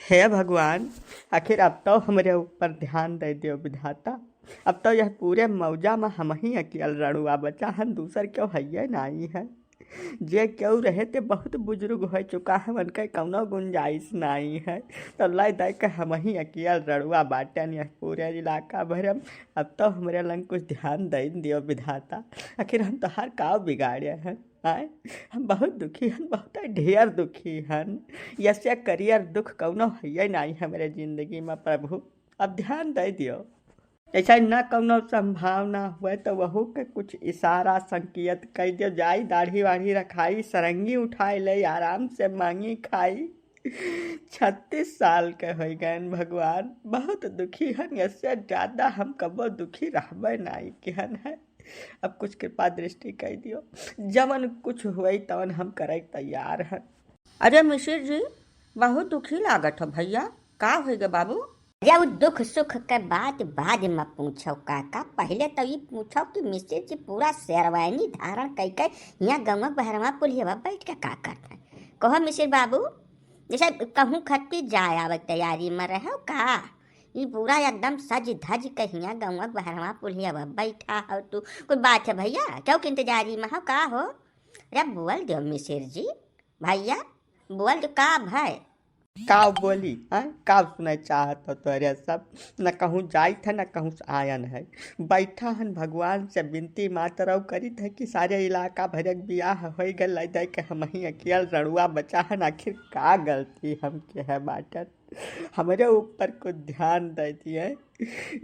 हे भगवान, आखिर अब तो हमरे ऊपर ध्यान दे दियो विधाता। अब तो यह पूरे मौजा में हम ही अकेल रड़ुआ बचा हन, दूसर क्यों है नहीं है। जे क्यों रहे ते बहुत बुजुर्ग हो चुका है, उनके कौनो गुंजाइश नहीं है। तो लय दे के हम ही अकेल रड़ुआ बाटन यह पूरे इलाका भर। अब तो हमरे लंग कुछ ध्यान दे दियो विधाता। आखिर हम तो हर का बिगाड़े हैं। आए हम बहुत दुखी हन, बहुत ढेर दुखी हन। यसे करियर दुख कौनो है नहीं हमारे जिंदगी में प्रभु। अब ध्यान दे दियो। ऐसा न कौनो संभावना हुए तो वहू के कुछ इशारा संकेत कह दियो, जाई दाढ़ी वाढ़ी रखाई, सरंगी उठाई ले, आराम से मांगी खाई। 36 साल के हो गए भगवान, बहुत दुखी हन। इससे ज्यादा हम कबो दुखी रहबे नहीं केहन है। अब कुछ कृपा दृष्टि कह दियो, जवन कुछ हुई तवन हम करे तैयार हैं। अरे मिश्र जी, बहुत दुखी लागत हो भैया। का होगा बाबू? जब दुख सुख के बात बाद में पूछो काका, पहले तो ये पूछो कि मिश्र जी पूरा शेरवानी धारण कई के यहाँ गंवा बहरवा पुलिया बैठ के का करते हैं? कहो मिश्र बाबू, जैसे कहूँ खट्टी जाए आवे तैयारी में रहो का? ये पूरा एकदम सज धज के यहाँ गंवा बहरवा पुलिया बैठा हो तू? कोई बात है भैया? क्यों के इंतजारी में हो का हो? अरे बोल दो मिश्र जी, भैया बोल दो का भाई। का बोली हाँ, का सुने चाहत हो तोरे सब? न कहूँ जाइत है न कहूँ आयन है। बैठा हन भगवान से विनती मातरव करित है कि सारे इलाका भरक बियाह हो गए दे के हम ही अकेल रड़ुआ बचा हन। आखिर का गलती हम के है बाटन? हमारे ऊपर कुछ ध्यान दे दिए,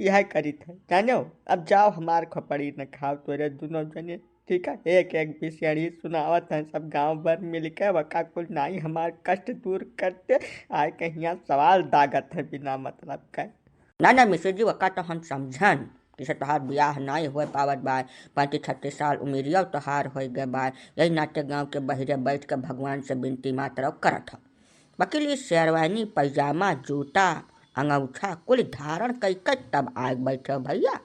यह करित है जानो। अब जाओ हमार खोपड़ी न खाओ तोरे दोनों जने, ठीक है? एक एक बिशेड़ी सुनावत हैं सब गांव भर मिल के, वका कुल नहीं हमार कष्ट दूर करते आए कहीं सवाल दागत है बिना मतलब का। ना मिश्र जी, वका तो हम समझन जैसे तोहार ब्याह नहीं हो पावत बा, 35-36 साल उम्रिया तोहार हो गए बा। यही नाट्य गांव के बहिरे बैठ के भगवान से विनती मात्र करत हो। वकील शेरवानी पैजामा जूता अंगूठा कुल धारण कई तब आग बैठे भैया।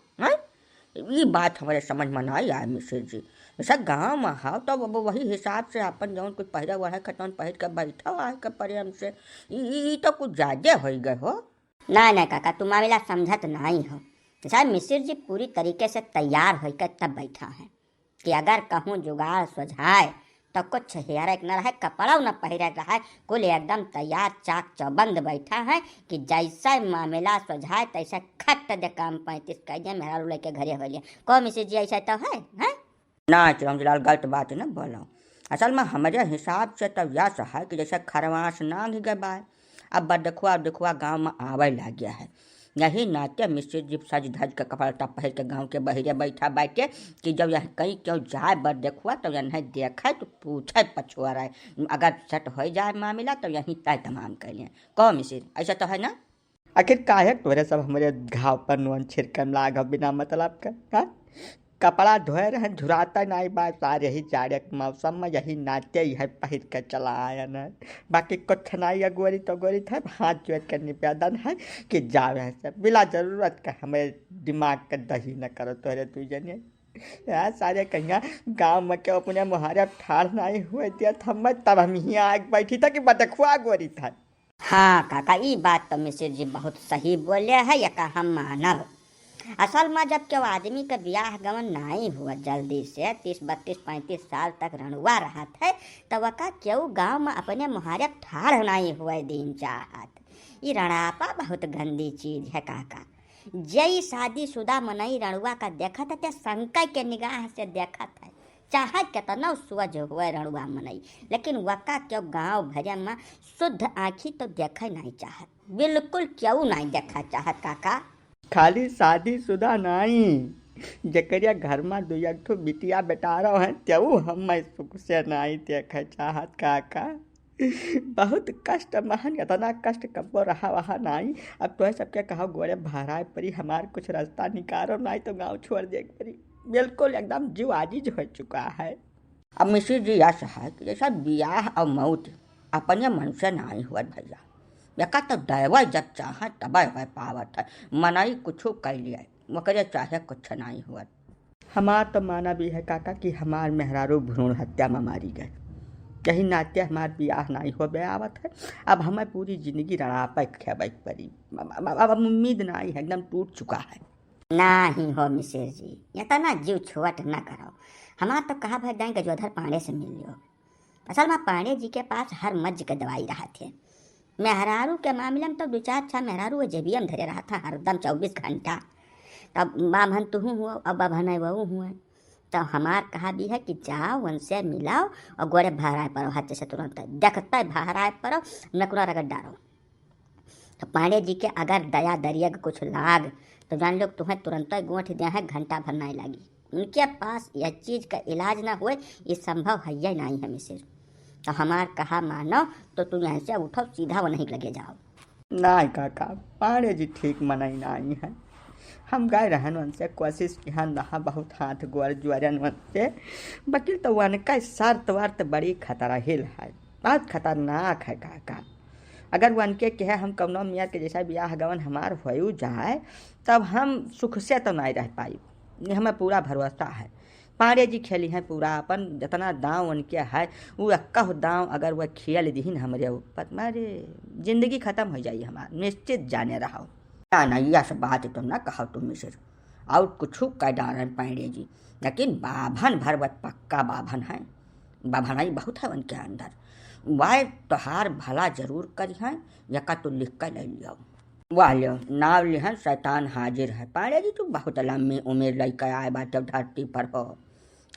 ये बात हमारे समझ में नहीं आए मिश्र जी। वैसा गाँव में हो तो अब वही हिसाब से अपन जौन कुछ पहरे वह खतौन पहर के बैठा आए के प्रेम से। ये तो कुछ ज्यादा हो गए हो। ना काका, तुम मामला समझत नहीं हो। जैसा मिश्र जी पूरी तरीके से तैयार होकर तब बैठा है कि अगर कहूँ जुगाड़ सुझाए तो कुछ हेयर न रहे, कपड़ा न पहरे रहे, कुल एकदम तैयार चाक चौबंद बैठा है कि जैसा मामला सुझाए तैसा खट दे काम 35 कह दिया मेरा लेके घरे हो लिया। को मिश्र जी ऐसा तो है? ना चिरंजीलाल, गलत बात न बोलो। असल में हमारे हिसाब से तो यह है कि जैसे खरवास नांग गए बा, अब बदखुआ गाँव में आवे लग गया है। यही नाते मिश्र जी सज धज के कपड़ा टप पहन के गाँव के बहिरे बैठा बैठे कि जब यह कहीं क्यों जाए बर देखुआ तो यह देखे तो पूछे पछुआ रहे, अगर सट हो जाए मामला तो यहीं तय तमाम कर लिए। कहो मिश्र, ऐसा तो है ना? आखिर काहे तोरे सब हमारे घाव पर नुअन छिड़कन लाग बिना मतलब का? कपड़ा धोए रहे झुराता नहीं बा, सारे ही जाड़े के मौसम में यही नाते यह पहिर के चला आयन है। बाकी कुछ नहीं अगोरी तो गोरी था, हाथ जोड़ के निवेदन है कि जावे से बिला जरूरत का हमें दिमाग का दही न करो तोरे तू जने। यार सारे कहीं गाँव में क्यों अपने मुहारे ठाड़ नहीं हुए दिया थम, तब हम ही आग बैठी था कि बदखुआ गोरी था। हाँ काका, ये बात तो मिश्र जी बहुत सही बोले है, या का हम मानब। असल में जब क्यों आदमी का ब्याह गमन नहीं हुआ जल्दी से 30-32-35 साल तक रणुआ रहा था, तो वका क्यों गांव में अपने मुहारे ठाड़ नहीं हुए दिन चाहत। ये रणआपा बहुत गंदी चीज है काका। जय शादीशुदा मनई रणुआ का देखा था ते शंका के निगाह से देखा था, चाहे कितना सुअज हुए रणुआ मनई, लेकिन वका क्यों गांव भर में शुद्ध आँखी तो देखा नहीं चाहत, बिल्कुल क्यों नहीं देखा चाहत काका। खाली शादीशुदा नहीं, जकरिया घर में 2 बिटिया बेटारा है त्यू हम सुख से नहीं देखे चाहत काका। बहुत कष्ट महन, इतना कष्ट कबो रहा वहा नहीं। अब तो सबके कहो गोरे भाड़ा परी, हमार कुछ रास्ता निकालो नहीं तो गांव छोड़ दे परी। बिल्कुल एकदम जीव आजीज हो चुका है। अब मिश्र जी यह है कि जैसा ब्याह और मौत अपने मन से नहीं हुआ भैया। यका तो दैव जब चाह तब हो पावत है, मनाई कुछ कर लिया मकरे चाहे कुछ नहीं हुआ। हमार तो माना भी है काका कि हमार मेहरारू भ्रूण हत्या में मारी गए। यही नाते हमार बियाह नहीं हो बे आवत है। अब हमें पूरी जिंदगी रड़ापे खेबे पड़ी। अब उम्मीद नहीं है, एकदम टूट चुका है। नहीं हो मिसेर जी, इतना जीव छुअट न करो। हमार तो कहा भाई गए गजोधर पांडे से मिल लियो। असल में पांडे जी के पास हर मर्ज के दवाई रहा थे। मेहरारू के मामले में तो 2-4 मेहरारू जेबीएम धरे रहा था हरदम 24 घंटा। तब बाभन तुहू हुआ और बाभन वह हुआ। तो हमार कहा भी है कि जाओ उनसे मिलाओ और गोड़े भराए पड़ो, हाथ से तुरंत देखते भराए पड़ो, नकुरा रगड़ डालो। तो पांडे जी के अगर दया दरिया के कुछ लाग तो जान लो तुम्हें तुरंत गोंठ दिया है, घंटा भर नहीं लगी। उनके पास यह चीज़ का इलाज ना हुए ये संभव है ही नहीं है मिसेर। तो हमार कहा मानो तो तुम यहाँ से उठो, सीधा वो नहीं लगे जाओ। नहीं काका, पांडे जी ठीक मनई नहीं है। हम गए रहन उनसे कोशिश किया नहा बहुत हाथ गोर जुआरन उनसे, वकील तो उनका शर्त वर्त बड़ी खतरा हिल है, बहुत खतरनाक है काका। अगर वो उनके कहे हम कौनो मियाँ के जैसा ब्याह गवन हमार हो जाए तब हम सुख से तो नहीं रह पाई। ये हमें पूरा भरोसा है। पांडे जी खेली हैं पूरा अपन जितना दांव उनके है वो अक्का दांव अगर वह खेल दी न हमारे ऊपर मारे जिंदगी खत्म हो जाइए हमार, निश्चित जाने रहो। ना ना यह सब बात तो ना कहो तुम मिसेर, और कुछ कह डारन पांडे जी, लेकिन बाभन भरवत पक्का बाभन है। बाभनाई बहुत है उनके अंदर। वह तोहार भला जरूर करी है, यका तो लिख कर ले लियो। वाह लो नाव लिहन शैतान हाजिर है। पांडे जी तो बहुत लम्बी उम्र लेकर आए बात जब धरती पर हो।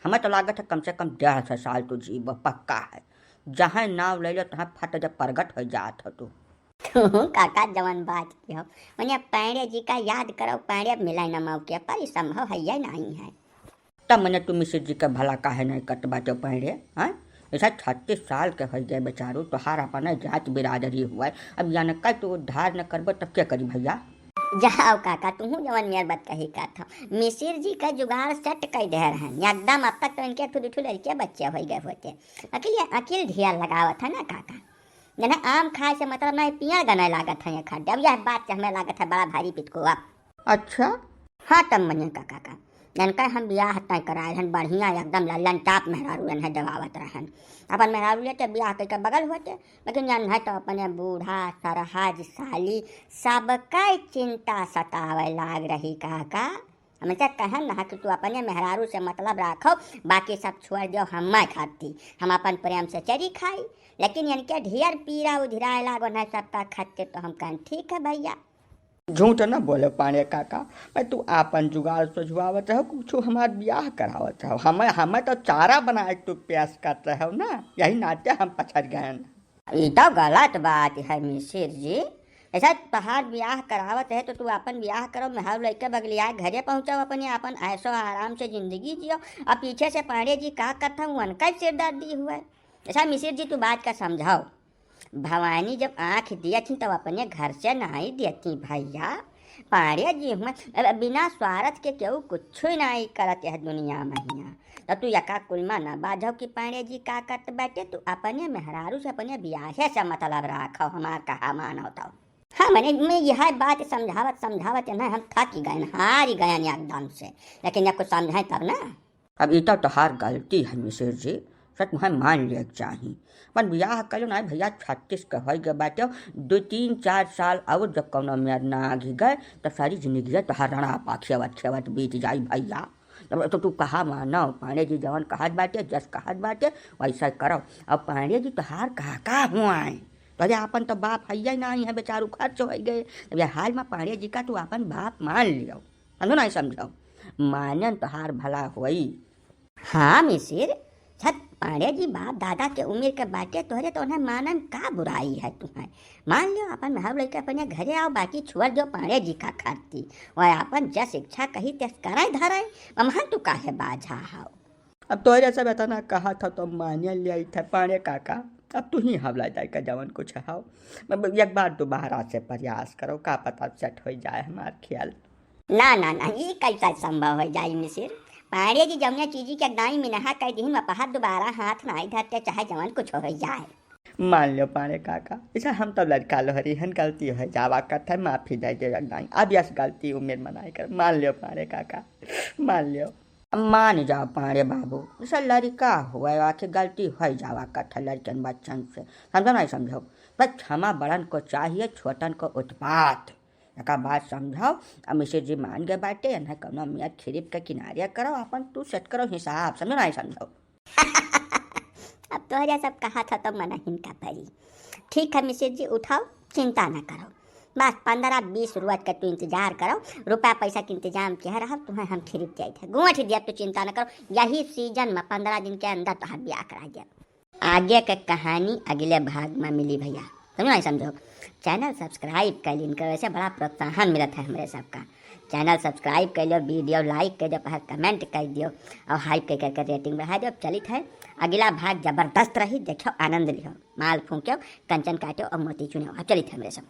हमें तो लागत है कम से कम 150 साल तो जीव पक्का है। जहाँ नाव ले लो तहाँ फट जब प्रगट हो जात हो। तो काका जवन बात की हो उन्हें पांडे जी का याद करो। पांडे मिला न मौके पर संभव है या नहीं है। तब मैंने तुम मिश्र जी का भला काहे नहीं कट बाटे पांडे हैं। ऐसा 36 साल के हो गए बेचारो, तोहार अपना जात बिरादरी हुआ है। अब यानी का तो उद्धार न करबो तब क्या करी भैया। जाओ काका तुम जवन मेर बात कही का था। मिसिर जी का जुगाड़ सेट कर दे रहे हैं एकदम। अब तक तो इनके ठुल लड़के बच्चे हो गए होते। अकेले धिया लगावत है ना काका। जना आम खाए से मतलब नहीं पिया गने लागत है ये खड्डे। अब यह बात से हमें लागत है बड़ा भारी पिटको। अब अच्छा हाँ तब मने काका जनका हम बियाह तय कराए हन बढ़िया एकदम लल्लन टाप मेहरारू है दबावत रहन। अपन मेहरारू लेते बियाह करके बगल होते, लेकिन जन है तो अपने बूढ़ा सरहज साली सबका चिंता सतावे लाग रही काका। हमेशा कहन ना कि तू अपने मेहरारू से मतलब रखो, बाकी सब छोड़ दो हम खाती। हम अपन प्रेम से चरी खाई, लेकिन इनके ढेर पीरा उधिराए लागो न सबका खाते। तो हम कहन ठीक है भैया। झूठ न बोले पांडे काका, मैं तू आपन जुगाड़ सुझवावत रहो, कुछ हमार ब्याह करावत रहो। हमें तो चारा बनाए तू प्यास करत रहो ना, यही नाते हम पछड़ गए। ये तो गलत बात है मिसिर जी। ऐसा तहार ब्याह करावत है तो तू अपन ब्याह करो, मेहर लड़के बगलिया घरे पहुँचाओ, अपने अपन ऐसो आराम से जिंदगी जियो। अब पीछे से पांडे जी का करता हूँ उनका सिरदर्दी हुआ है। ऐसा मिसिर जी तू बात का समझाओ। भवानी जब आँख दिया थी तब अपने घर से नहीं देती भैया। पांडे जी में बिना स्वार्थ के केहू कुछ नहीं करत है दुनिया में हियाँ। तो तू यका कुलमा न बाझो कि पांडे जी का करत बैठे। तू अपने मेहरारू से अपने ब्याहे से मतलब रखो, हमार कहा मानो तो। हाँ मैंने मैं यह बात समझावत ना हम थक ही गए, हार ही गए एकदम से। लेकिन जब कुछ समझाए तब ना। अब इतना तोहार गलती है मिश्र जी, सच मुझे मान लिया चाहिए। पर ब्याह करो ना भैया 36 के हो गए बाटे, 2-3-4 साल और जब कौनो में ना आगे गए तो सारी जिंदगी तोहार रणा पाखेवत खेवत बीत जाई भैया। तो तू कहा मानो पांडे जी जवन कहत बाटे जस कहत बाटे वैसा करो। अब पांडे जी तोहार का हुआ है तो अपन तो बाप है नहीं है, बेचारू खर्च हो गए। अब यह हाल में पांडे जी का तू अपन बाप मान लियो, समझो नहीं समझो, मानन तोहार भला होई। हाँ मिसिर छत पांडे जी बाप दादा के उम्र के बाटे तोहरे तो उन्हें मानन का बुराई है तुम्हें। मान लो अपन मेहर लेके अपने घरे आओ, बाकी छोड़ दो पांडे जी का खाती। वह अपन जस इच्छा कही तस कराए धराए। वहाँ तू काहे बाझा हाओ। अब तोहरे सब इतना कहा था तो मान लिया था पांडे काका। अब तू ही हवला जाए का जवन कुछ हाओ। एक बार दोबारा से प्रयास करो, का पता सेट हो जाए हमार ख्याल। ना ना ना ये कैसा संभव हो जाए मिसिर। पांडे जी जमुना चीजी के दाई मिनहा कर दी मपहा दोबारा हाथ नहीं धरते चाहे जवन कुछ हो जाए। मान लो पांडे काका, ऐसा हम तो लड़का लोहरी हन गलती हो जावा करते माफी दे दे। अब यस गलती उम्र मनाई कर मान लो पांडे काका, मान लो। अब मान जाओ पारे बाबू, जैसे लड़का हुआ आखिर गलती हो जावा कथा लड़कन बच्चन से, समझो नहीं समझो, बस क्षमा बड़न को चाहिए, छोटन को उत्पात। एक बात समझाओ। अब मिश्र जी मान गए बाटे, ना कौनो मियाँ खिरीप के किनारे करो, अपन तू सेट करो हिसाब, समझो नहीं समझो। अब तोहरा सब कहा था तो मना हिनका पड़ी। ठीक है मिश्र जी, उठाओ, चिंता ना करो, बस 15-20 रोज का तू इंतजार करो, रुपया पैसा के इंतजाम किया रहा तुम्हें हम खरीद जाए थे गुआठ दिया, तो चिंता न करो, यही सीजन में 15 दिन के अंदर तो हम ब्याह करा दिया। आगे के कहानी अगले भाग में मिली भैया, समझो नहीं समझो। चैनल सब्सक्राइब कर लिन, वैसे बड़ा प्रोत्साहन मिलता है हमारे सबका। चैनल सब्सक्राइब कर लो, वीडियो लाइक कर दो, कमेंट कर दियो और हाइप कर करके रेटिंग बढ़ा दो। चलित है अगला भाग जबरदस्त रही, देखो आनंद लिहो, माल फूको, कंचन काटो और मोती चुनो। चलित है मेरे सब।